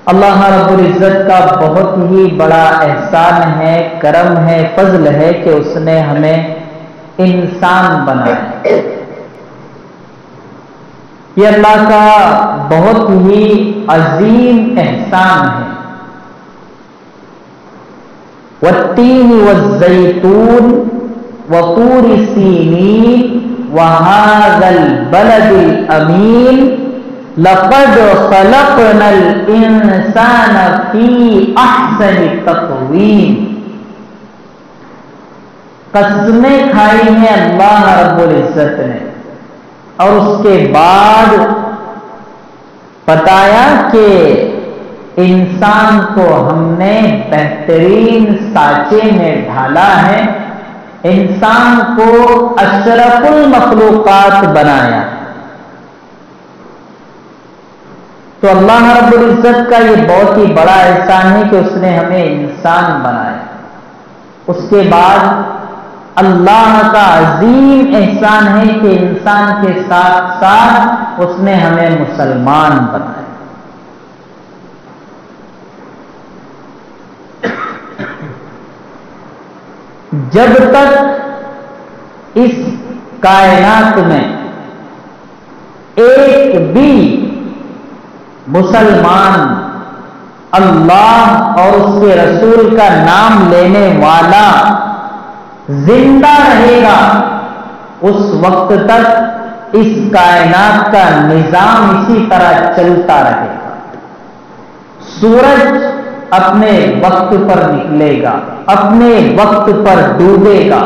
اللہ رب العزت کا بہت ہی بڑا احسان ہے، کرم ہے، فضل ہے کہ اس نے ہمیں انسان بنایا۔ یہ اللہ کا بہت ہی عظیم احسان ہے۔ والتین والزیتون وطور سینین وہذا البلد الامین لقد خلقنا الانسان فی احسن تقویم۔ قسمیں کھائی ہیں اللہ رب العزت نے اور اس کے بعد بتایا کہ انسان کو ہم نے بہترین سانچے میں ڈھالا ہے، انسان کو اشرف المخلوقات بنایا۔ تو اللہ رب العزت کا یہ بہت ہی بڑا احسان ہے کہ اس نے ہمیں انسان بنایا۔ اس کے بعد اللہ کا عظیم احسان ہے کہ انسان کے ساتھ ساتھ اس نے ہمیں مسلمان بنایا۔ جب تک اس کائنات میں ایک بھی مسلمان اللہ اور اس کے رسول کا نام لینے والا زندہ رہے گا، اس وقت تک اس کائنات کا نظام اسی طرح چلتا رہے گا۔ سورج اپنے وقت پر نکلے گا، اپنے وقت پر ڈوبے گا،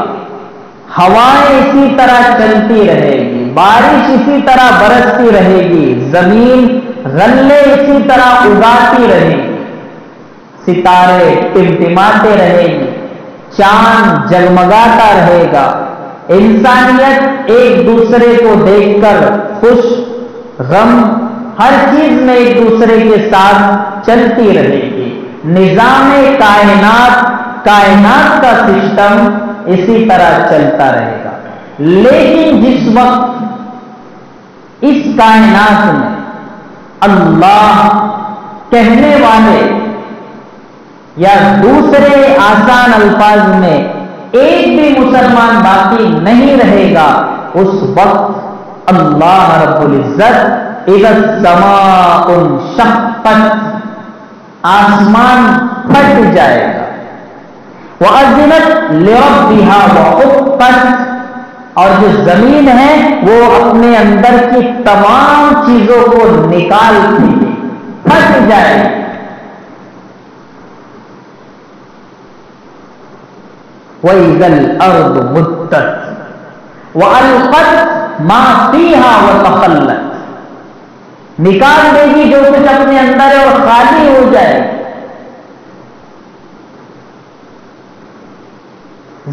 ہوائیں اسی طرح چلتی رہے گی، بارش اسی طرح برستی رہے گی، زمین غلے اسی طرح اگاتی رہے گی، ستارے ٹمٹماتے رہے گی، چاند جگمگاتا رہے گا، انسانیت ایک دوسرے کو دیکھ کر خوش غم ہر چیز میں ایک دوسرے کے ساتھ چلتی رہے گی۔ نظام کائنات کا سسٹم اسی طرح چلتا رہے گا۔ لیکن جس وقت اس کائنات میں اللہ کہنے والے یا دوسرے آسان الفاظ میں ایک بھی مسلمان باقی نہیں رہے گا، اس وقت اللہ رب العزت اذا السماء انشقت، آسمان پھٹ جائے گا، وَأَذِنَتْ لِرَبِّهَا وَحُقَّتْ، اور جو زمین ہے وہ اپنے اندر کی تمام چیزوں کو نکالتی پھٹ جائے گی۔ وَإِذَا الْأَرْضُ مُدَّتْ وَأَلْقَتْ مَا فِيهَا وَتَخَلَّتْ، نکال دے گی جو کچھ اپنے اندر ہے اور خالی ہو جائے۔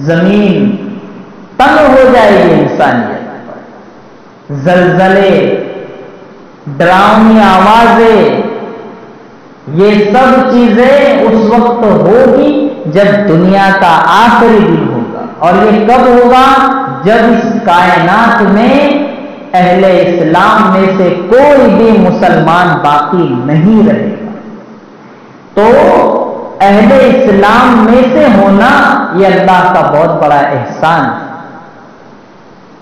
زمین تنگ ہو جائے گی، انسانیت، زلزلے، ڈراؤنی آوازیں، یہ سب چیزیں اس وقت ہوگی جب دنیا کا آخری دن ہوگا۔ اور یہ کب ہوگا؟ جب اس کائنات میں اہل اسلام میں سے کوئی بھی مسلمان باقی نہیں رہے گا۔ تو اہل اسلام میں سے ہونا یہ اللہ کا بہت بڑا احسان ہے۔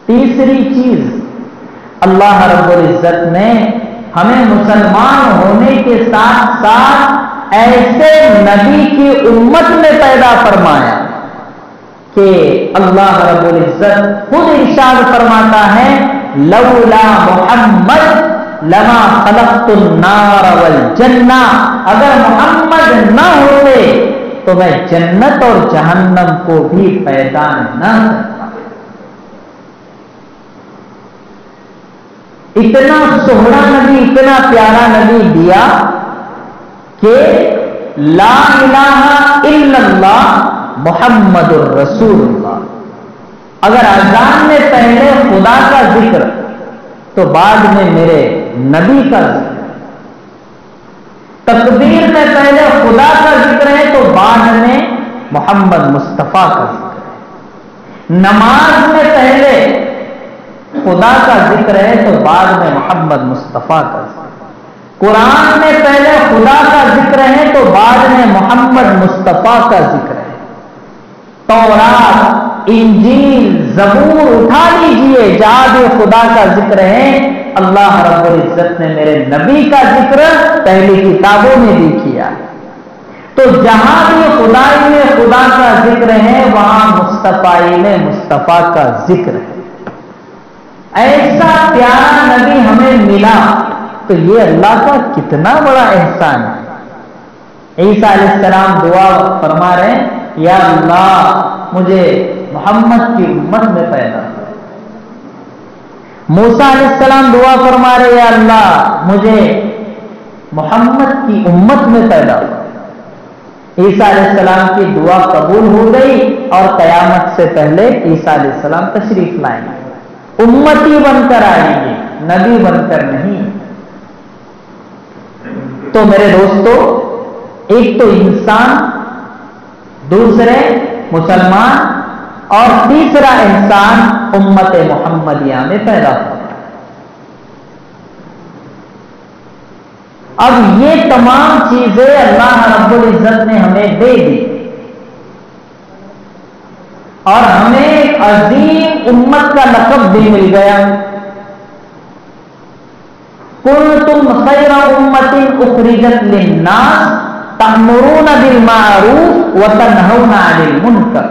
تیسری چیز، اللہ رب العزت نے ہمیں مسلمان ہونے کے ساتھ ساتھ ایسے نبی کی امت میں پیدا فرمایا کہ اللہ رب العزت خود ارشاد فرماتا ہے لولا محمد لما خلقت النار والجنہ، اگر محمد نہ ہوتے تو میں جنت اور جہنم کو بھی پیدا نہ کرتا۔ اتنا سہرا نبی، اتنا پیارا نبی دیا کہ لا الہ الا اللہ محمد الرسول اللہ، اگر اذان میں پہلے خدا کا ذکر تو بعد میں میرے نبی کا ذکر، تکبیر میں پہلے خدا کا ذکر ہے تو بعد میں محمد مصطفیٰ کا ذکر ہے، نماز میں پہلے خدا کا ذکر ہے تو بعد میں محمد مصطفیٰ کا ذکر ہے، قرآن میں پہلے خدا کا ذکر مصطفیٰ کا ذکر ہے. تورات، انجیل، زبور اٹھا لیجئے، جہاں بھی خدا کا ذکر ہے اللہ رب العزت نے میرے نبی کا ذکر پہلی کتابوں میں بھی کیا. تو جہاں بھی خدائی میں خدا کا ذکر ہے وہاں مصطفی میں مصطفیٰ کا ذکر ہے. ایسا پیارا نبی ہمیں ملا تو یہ اللہ کا کتنا بڑا احسان ہے. عیسیٰ علیہ السلام دعا فرما رہے ہیں یا اللہ مجھے محمد کی امت میں پیدا کر. موسیٰ علیہ السلام دعا فرما رہے یا اللہ مجھے محمد کی امت میں پیدا کر. عیسیٰ علیہ السلام کی دعا قبول ہو گئی اور قیامت سے پہلے عیسیٰ علیہ السلام تشریف لائیں گے، امتی بن کر آئیں گے، نبی بن کر نہیں. تو میرے دوستو، ایک تو انسان، دوسرے مسلمان اور تیسرا انسان امت محمدیہ میں پیدا ہوا. اب یہ تمام چیزیں اللہ رب العزت نے ہمیں دے دی اور ہمیں ایک عظیم امت کا لقب بھی مل گیا. کنتم خیر امت اخرجت للناس تأمرون بالمعروف وتنہون عن المنکر.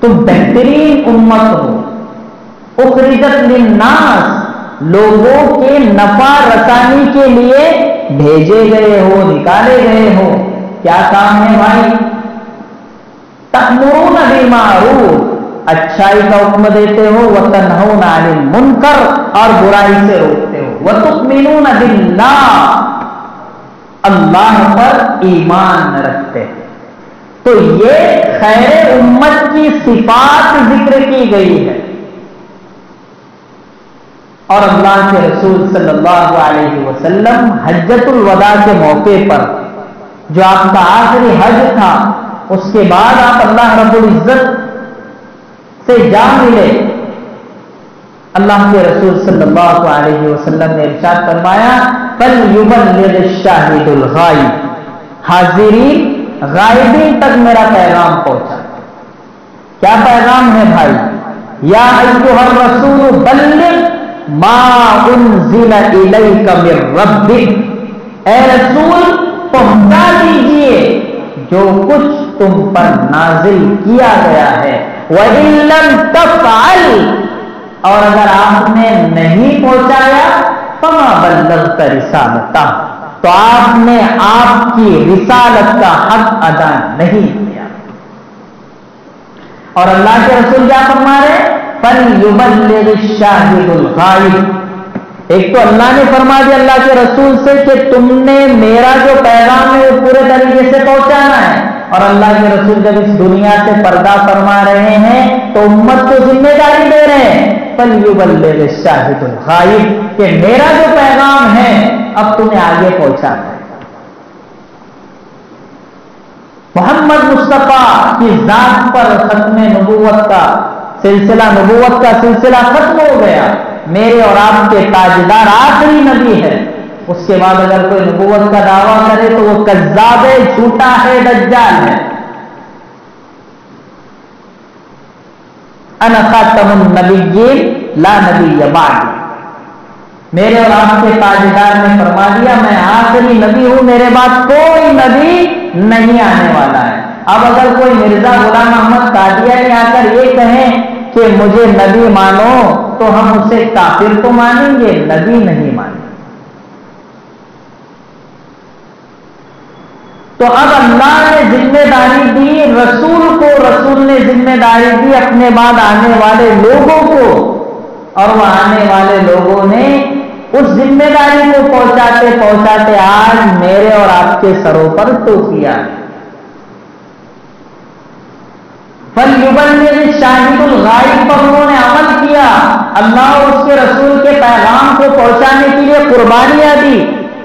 تم بہترین امت ہو، اخرجت للناس، لوگوں کے نفع رسانی کے لیے بھیجے گئے ہو، نکالے گئے ہو. کیا کام ہے بھائی؟ تأمرون بالمعروف، اچھائی کا حکم دیتے ہو، وتنہون عن المنکر، اور برائی سے روکتے ہو، وتؤمنون باللہ، اللہ پر ایمان رکھتے ہیں. تو یہ خیر امت کی صفات ذکر کی گئی ہے. اور اللہ کے رسول صلی اللہ علیہ وسلم حجۃ الوداع کے موقع پر، جو آپ کا آخری حج تھا، اس کے بعد آپ اللہ رب العزت سے جا ملے. اللہ کے رسول صلی اللہ علیہ وسلم نے ارشاد فرمایا فَلْيُبَلِّغِ الشَّاهِدُ الْغَائِبَ، حاضرین غائبین تک میرا پیغام پہنچا. کیا پیغام ہے بھائی؟ یا ایھا الرسول بلغ ما انزل الیک من ربک، اے رسول پہنچا دیجئے جو کچھ تم پر نازل کیا گیا ہے. وَإِن لَّمْ تَفْعَلْ، اور اگر آپ نے نہیں پہنچایا فَمَا بَلَّغْتَ رِسَالَتَهُ، تو آپ نے آپ کی رسالت کا حق ادا نہیں کیا. اور اللہ کے رسول کیا فرما رہے؟ فَلْيُبَلِّغِ الشَّاهِدُ الْغَائِبَ. ایک تو اللہ نے فرما دیا اللہ کے رسول سے کہ تم نے میرا جو پیغام ہے وہ پورے طریقے سے پہنچانا ہے. اور اللہ کے رسول جب اس دنیا سے پردہ فرما رہے ہیں تو امت کو ذمہ داری دے رہے ہیں فَلْيُبَلِّغِ الشَّاهِدُ الْغَائِبَ، کہ میرا جو پیغام ہے اب تمہیں آگے پہنچانا ہے. محمد مصطفیٰ کی ذات پر ختم نبوت کا سلسلہ، نبوت کا سلسلہ ختم ہو گیا. میرے اور آپ کے تاجدار آخری نبی ہے. اس کے بعد اگر کوئی نبوت کا دعویٰ کرے تو وہ کذاب ہے، جھوٹا ہے، دجال ہے. انا خاتم النبیین لا نبی بعد، میرے اور آپ کے تاجدار نے فرما دیا میں آخری نبی ہوں، میرے بعد کوئی نبی نہیں آنے والا ہے. اب اگر کوئی مرزا غلام احمد قادیانی آ کر یہ کہیں کہ مجھے نبی مانو تو ہم اسے کافر تو مانیں گے، نبی نہیں مانیں. تو اب اللہ نے ذمہ داری دی رسول کو، رسول نے ذمہ داری دی اپنے بعد آنے والے لوگوں کو، اور وہ آنے والے لوگوں نے اس ذمہ داری کو پہنچاتے پہنچاتے آج میرے اور آپ کے سروں پر ٹوپیاں. فَلْيُبَلِّغِ الشَّاهِدُ الْغَائِبَ پر انہوں نے عمل کیا. اللہ اور اس کے رسول کے پیغام کو پہنچانے کے لیے قربانیاں دی.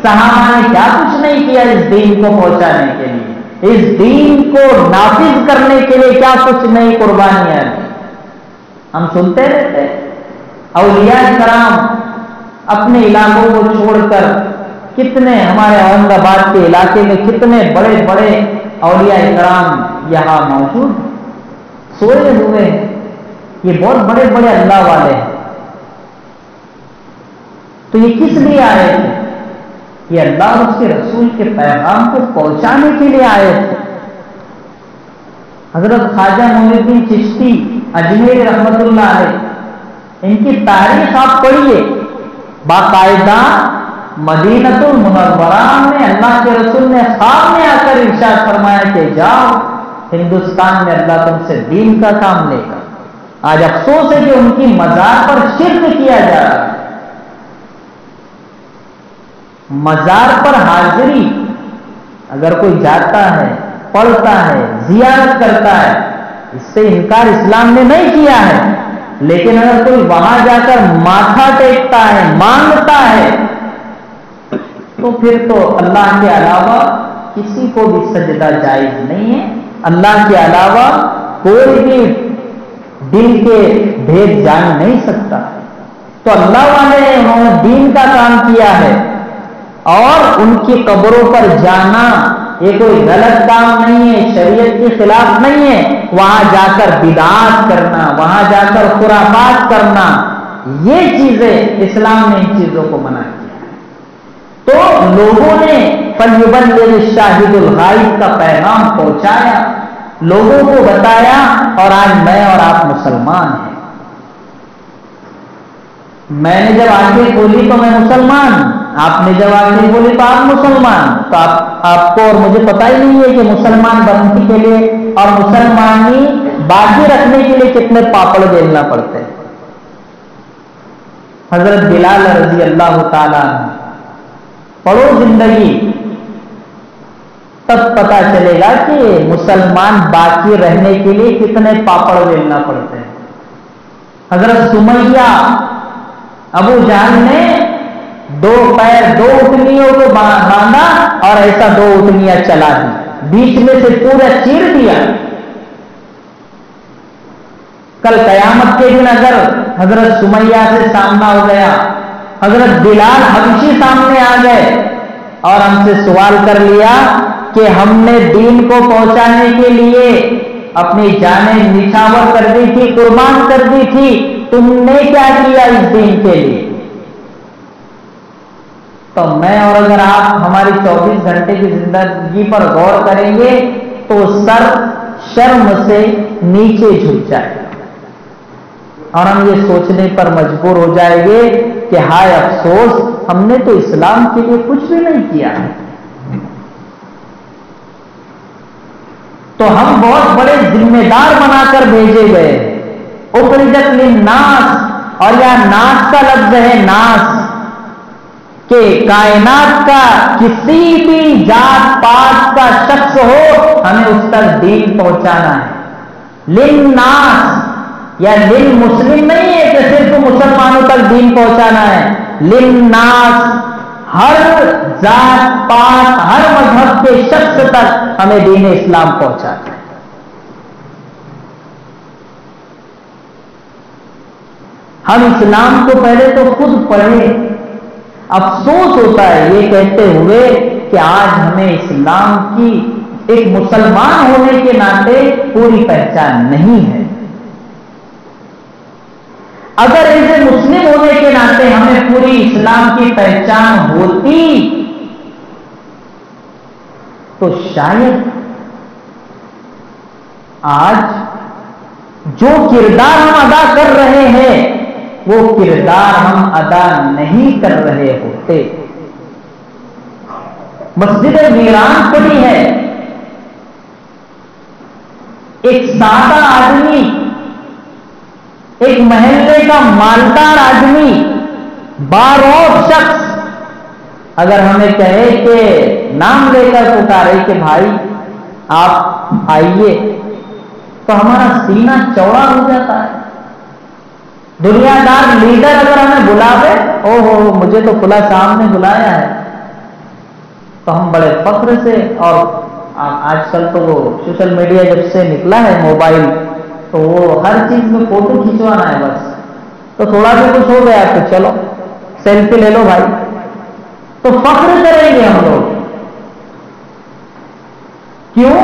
صحابہ نے کیا کچھ نہیں کیا اس دین کو پہنچانے کے لیے، اس دین کو نافذ کرنے کے لیے کیا کچھ نہیں قربانیاں دی. ہم سنتے رہتے اولیاء کرام اپنے علاقوں کو چھوڑ کر کتنے، ہمارے اورنگ آباد کے علاقے میں کتنے بڑے بڑے اولیاء اکرام یہاں موجود سوئے ہوئے ہیں، یہ بہت بڑے بڑے اللہ والے ہیں. تو یہ کس لیے آئے تھے؟ یہ اللہ اور اس کے رسول کے پیغام کو پہنچانے کے لیے آئے تھے. حضرت خواجہ معین الدین چشتی اجمیر رحمت اللہ علیہ، ان کی تاریخ آپ پڑھیے. باقاعدہ مدینۃ المنورہ میں اللہ کے رسول نے خواب میں آ کر ارشاد فرمایا کہ جاؤ ہندوستان میں اللہ تم سے دین کا کام لے گا. آج افسوس ہے کہ ان کی مزار پر شرک کیا جا رہا ہے. مزار پر حاضری اگر کوئی جاتا ہے، پڑھتا ہے، زیارت کرتا ہے، اس سے انکار اسلام نے نہیں کیا ہے. لیکن اگر کوئی وہاں جا کر ماتھا ٹیکتا ہے، مانگتا ہے، تو پھر تو اللہ کے علاوہ کسی کو بھی سجدہ جائز نہیں ہے. اللہ کے علاوہ کوئی بھی دل کے بھید جان نہیں سکتا. تو اللہ والے نے انہوں نے دین کا کام کیا ہے، اور ان کی قبروں پر جانا یہ کوئی غلط کام نہیں ہے، شریعت کے خلاف نہیں ہے. وہاں جا کر بدعات کرنا، وہاں جا کر خرافات کرنا، یہ چیزیں اسلام نے ان چیزوں کو منع کیا. تو لوگوں نے فَلْيُبَلِّغِ الشَّاهِدُ الْغَائِبَ کا پیغام پہنچایا، لوگوں کو بتایا، اور آج میں اور آپ مسلمان ہیں. میں نے جب آنکھیں کھولی تو میں مسلمان، آپ نے جب آنکھیں کھولی تو آپ مسلمان. تو آپ کو اور مجھے پتہ ہی نہیں ہے کہ مسلمان بننے کے لیے اور مسلمانی باقی رکھنے کے لیے کتنے پاپڑ بیلنا پڑتے ہیں. حضرت بلال رضی اللہ تعالیٰ عنہ پڑھو زندگی، تب پتا چلے گا کہ مسلمان باقی رہنے کے لیے کتنے پاپڑ بیلنا پڑتے ہیں. حضرت سمیہ ابو جہل نے 2 پیر 2 اٹھنیوں کو باندھا اور ایسا 2 اٹھنیاں چلا دی، بیچ میں سے پورا چیر دیا. کل قیامت کے دن اگر حضرت سمیہ سے سامنا ہو گیا، حضرت بلال حبشی سامنے آ گئے اور ہم سے سوال کر لیا کہ ہم نے دین کو پہنچانے کے لیے اپنی جانیں نچھاور کر دی تھی، قربان کر دی تھی، تم نے کیا کیا اس دین کے لیے؟ تو میں اور اگر آپ ہماری 24 گھنٹے کی زندگی پر غور کریں گے تو سر شرم سے نیچے جھک جائے گا، اور ہم یہ سوچنے پر مجبور ہو جائیں گے کہ ہائے افسوس، ہم نے تو اسلام کے لیے کچھ بھی نہیں کیا. تو ہم بہت بڑے ذمہ دار بنا کر بھیجے گئے. اخرجت للناس، اور یہاں ناس کا لفظ ہے، ناس، کہ کائنات کا کسی بھی ذات پات کا شخص ہو ہمیں اس تک دین پہنچانا ہے. للناس یا للمسلم نہیں ہے کہ صرف مسلمانوں تک دین پہنچانا ہے. للناس، ہر ذات پات ہر مذہب کے شخص تک ہمیں دین اسلام پہنچانا ہے. ہم اسلام کو پہلے تو خود پڑھیں. افسوس ہوتا ہے یہ کہتے ہوئے کہ آج ہمیں اسلام کی ایک مسلمان ہونے کے ناطے پوری پہچان نہیں ہے. اگر ایسے مسلم ہونے کے ناطے ہمیں پوری اسلام کی پہچان ہوتی تو شاید آج جو کردار ہم ادا کر رہے ہیں وہ کردار ہم ادا نہیں کر رہے ہوتے. مسجد ویران پڑی ہے، ایک سادہ آدمی، ایک محلے کا مالدار آدمی، باروب شخص اگر ہمیں کہے کہ نام لے کر پکارے کہ بھائی آپ آئیے، تو ہمارا سینہ چوڑا ہو جاتا ہے. دنیا دار لیڈر اگر ہمیں بلاوے، او ہو مجھے تو فلاں صاحب نے بلایا ہے، تو ہم بڑے فخر سے، اور آج کل تو وہ سوشل میڈیا جب سے نکلا ہے موبائل، تو وہ ہر چیز میں فوٹو کھینچوانا ہے بس. تو تھوڑا سا کچھ ہو گیا تو چلو سیلفی لے لو بھائی، تو فخر کریں گے ہم لوگ. کیوں؟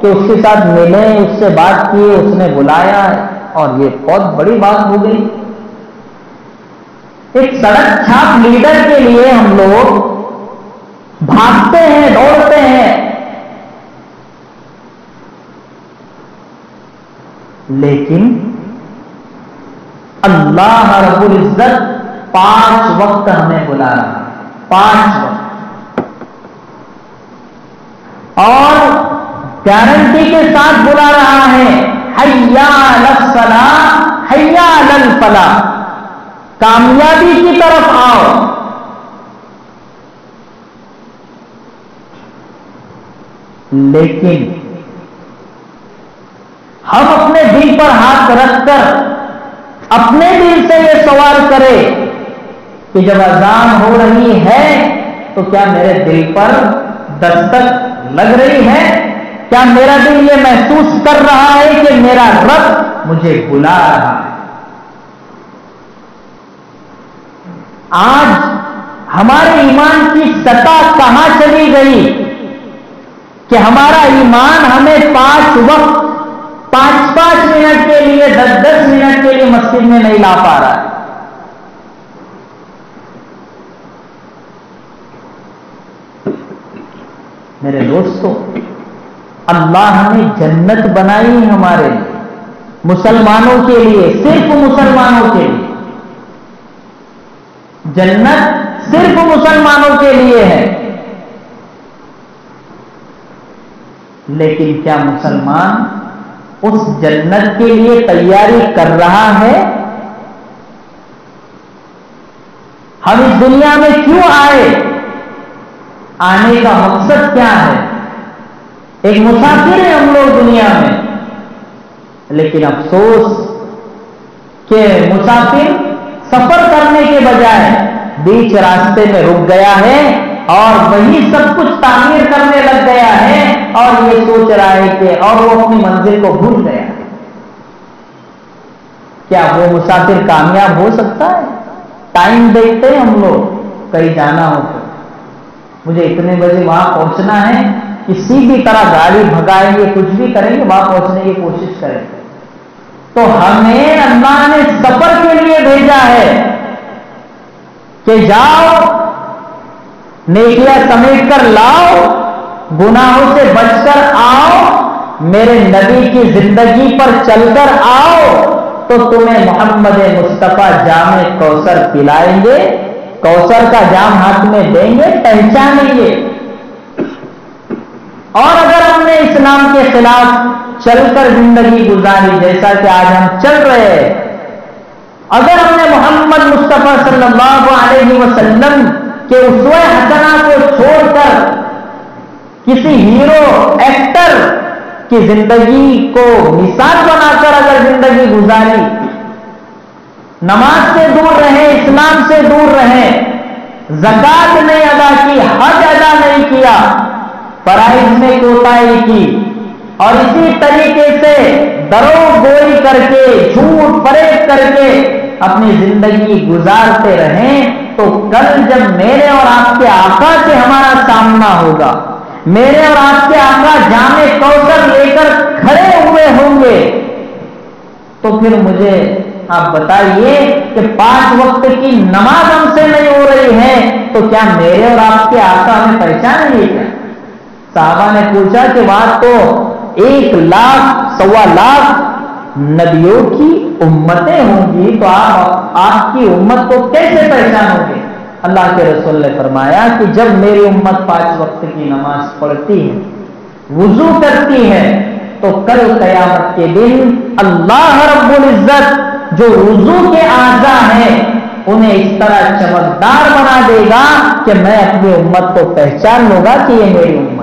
کہ اس کے ساتھ ملے، اس سے بات کی، اس نے بلایا، اور یہ بہت بڑی بات ہو گئی۔ ایک سڑک چھاپ لیڈر کے لیے ہم لوگ بھاگتے ہیں، دوڑتے ہیں، لیکن اللہ رب العزت 5 وقت ہمیں بلا رہا ہے، 5 وقت، اور گارنٹی کے ساتھ بلا رہا ہے، حیا علی الصلاۃ حیا علی الفلاح، کامیابی کی طرف آؤ۔ لیکن ہم اپنے دل پر ہاتھ رکھ کر اپنے دل سے یہ سوال کریں کہ جب اذان ہو رہی ہے تو کیا میرے دل پر دستک لگ رہی ہے؟ کیا میرا دل یہ محسوس کر رہا ہے کہ میرا رب مجھے بلا رہا ہے؟ آج ہمارے ایمان کی سطح کہاں چلی گئی کہ ہمارا ایمان ہمیں 5 وقت 5 منٹ کے لیے 10 منٹ کے لیے مسجد میں نہیں لا پا رہا ہے۔ میرے دوستو، اللہ نے جنت بنائی ہمارے لیے، مسلمانوں کے لیے، صرف مسلمانوں کے لیے۔ جنت صرف مسلمانوں کے لیے ہے، لیکن کیا مسلمان اس جنت کے لیے تیاری کر رہا ہے؟ ہم اس دنیا میں کیوں آئے؟ آنے کا مقصد کیا ہے؟ ایک مسافر ہیں ہم لوگ دنیا میں، لیکن افسوس کہ مسافر سفر کرنے کے بجائے بیچ راستے میں رک گیا ہے اور وہی سب کچھ تعمیر کرنے لگ گیا ہے، اور یہ سوچ رہا ہے کہ اور وہ اپنی منزل کو بھول گیا۔ کیا وہ مسافر کامیاب ہو سکتا ہے؟ ٹائم دیکھتے ہیں ہم لوگ، کہیں جانا ہو تو مجھے اتنے بجے وہاں پہنچنا ہے، کسی بھی طرح گاڑی بھگائیں گے، کچھ بھی کریں گے، وہاں پہنچنے کی کوشش کریں گے۔ تو ہمیں اللہ نے سفر کے لیے بھیجا ہے کہ جاؤ، نیکیاں سمیٹ کر لاؤ، گناہوں سے بچ کر آؤ، میرے نبی کی زندگی پر چل کر آؤ، تو تمہیں محمد مصطفیٰ جام کوثر پلائیں گے، کوثر کا جام ہاتھ میں دیں گے، پہچانیں گے۔ اور اگر ہم نے اسلام کے خلاف چل کر زندگی گزاری، جیسا کہ آج ہم چل رہے ہیں، اگر ہم نے محمد مصطفیٰ صلی اللہ علیہ وسلم کے اسوہ حسنہ کو چھوڑ کر کسی ہیرو ایکٹر کی زندگی کو مثال بنا کر اگر زندگی گزاری، نماز سے دور رہے، اسلام سے دور رہے، زکات نہیں ادا کی، حج ادا نہیں کیا، فرائض میں کوتاہی کی، اور اسی طریقے سے دروغ گوئی کر کے، جھوٹ فریب کر کے اپنی زندگی گزارتے رہیں، تو کل جب میرے اور آپ کے آقا سے ہمارا سامنا ہوگا، میرے اور آپ کے آقا جام کوثر لے کر کھڑے ہوئے ہوں گے، تو پھر مجھے آپ بتائیے کہ 5 وقت کی نماز ہم سے نہیں ہو رہی ہے، تو کیا میرے اور آپ کے آقا ہمیں پہچانیں گے کیا؟ صحابہ نے پوچھا کہ وہاں تو 1 لاکھ 1.25 لاکھ نبیوں کی امتیں ہوں گی، تو آپ کی امت کو کیسے پہچانو گے؟ اللہ کے رسول نے فرمایا کہ جب میری امت 5 وقت کی نماز پڑھتی ہے، وضو کرتی ہے، تو کل قیامت کے دن اللہ رب العزت جو وضو کے اعضاء ہیں انہیں اس طرح چمکدار بنا دے گا کہ میں اپنی امت کو پہچان لوں گا کہ یہ میری امت۔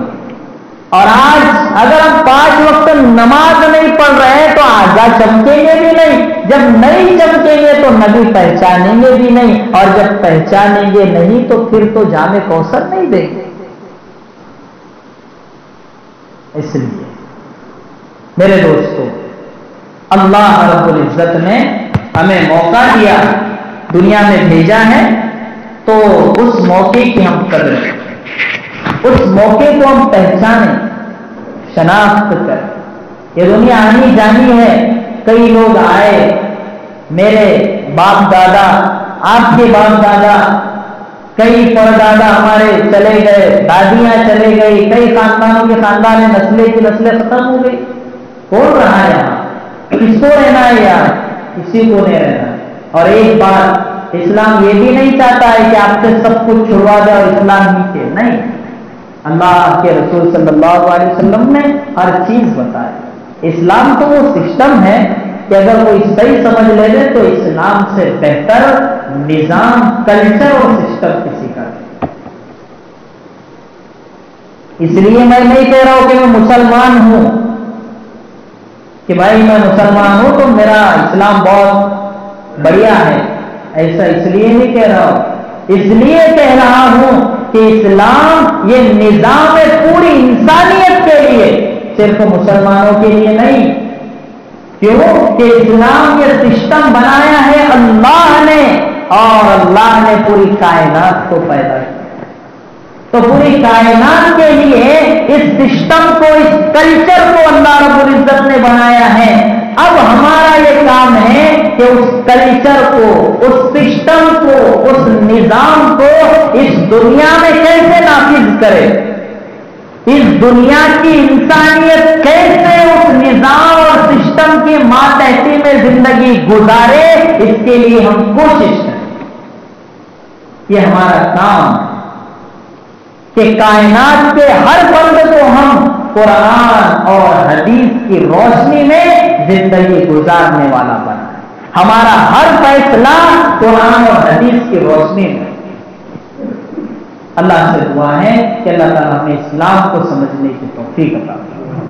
اور آج اگر ہم 5 وقت نماز نہیں پڑھ رہے ہیں تو اعضاء چمکیں گے بھی نہیں، جب نہیں چمکیں گے تو نبی پہچانیں گے بھی نہیں، اور جب پہچانیں گے نہیں تو پھر تو جام کوثر نہیں دیں گے۔ اس لیے میرے دوستو، اللہ رب العزت نے ہمیں موقع دیا، دنیا میں بھیجا ہے، تو اس موقع کی ہم قدر کریں، اس موقع کو ہم پہچانیں۔ شناخت کر. یہ دنیا آنی جانی ہے. کئی لوگ آئے، میرے باپ دادا، آپ کے باپ دادا، کئی پردادا ہمارے چلے گئے، دادیاں چلے گئی، کئی خاندانوں کے خاندان نسلیں کی نسلیں ختم ہو گئی. کون رہا ہے یہاں؟ کس کو رہنا ہے یار؟ کسی کو نہیں رہنا. اور ایک بات، اسلام یہ بھی نہیں چاہتا ہے کہ آپ سے سب کچھ چھڑوا دے اور اسلام نیچے نہیں. اللہ کے رسول صلی اللہ علیہ وسلم نے ہر چیز بتائی. اسلام تو وہ سسٹم ہے کہ اگر کوئی صحیح سمجھ لے لے تو اسلام سے بہتر نظام، کلچر اور سسٹم کسی کا نہیں. اس لیے میں نہیں کہہ رہا ہوں کہ میں مسلمان ہوں، کہ بھائی میں مسلمان ہوں تو میرا اسلام بہت بڑھیا ہے. ایسا اس لیے نہیں کہہ رہا ہوں، اس لیے کہہ رہا ہوں کہ اسلام یہ نظام ہے پوری انسانیت کے لیے، صرف مسلمانوں کے لیے نہیں. کیوں کہ اسلام یہ سسٹم بنایا ہے اللہ نے، اور اللہ نے پوری کائنات کو پیدا کیا. تو پوری کائنات کے لیے اس سسٹم کو، اس کلچر کو اللہ رب العزت نے بنایا ہے. اب ہمارا یہ کام ہے کہ اس کلچر کو، اس سسٹم کو، اس نظام کو اس دنیا میں کیسے نافذ کرے، اس دنیا کی انسانیت کیسے اس نظام اور سسٹم کی ماتحتی میں زندگی گزارے، اس کے لیے ہم کوشش کریں. یہ ہمارا کام ہے کہ کائنات کے ہر بند کو ہم قرآن اور حدیث کی روشنی میں زندگی گزارنے والا بنائیں. ہمارا ہر فیصلہ قرآن اور حدیث کی روشنی میں. اللہ سے دعا ہے کہ اللہ تعالیٰ ہمیں اسلام کو سمجھنے کی توفیق عطا فرمائے.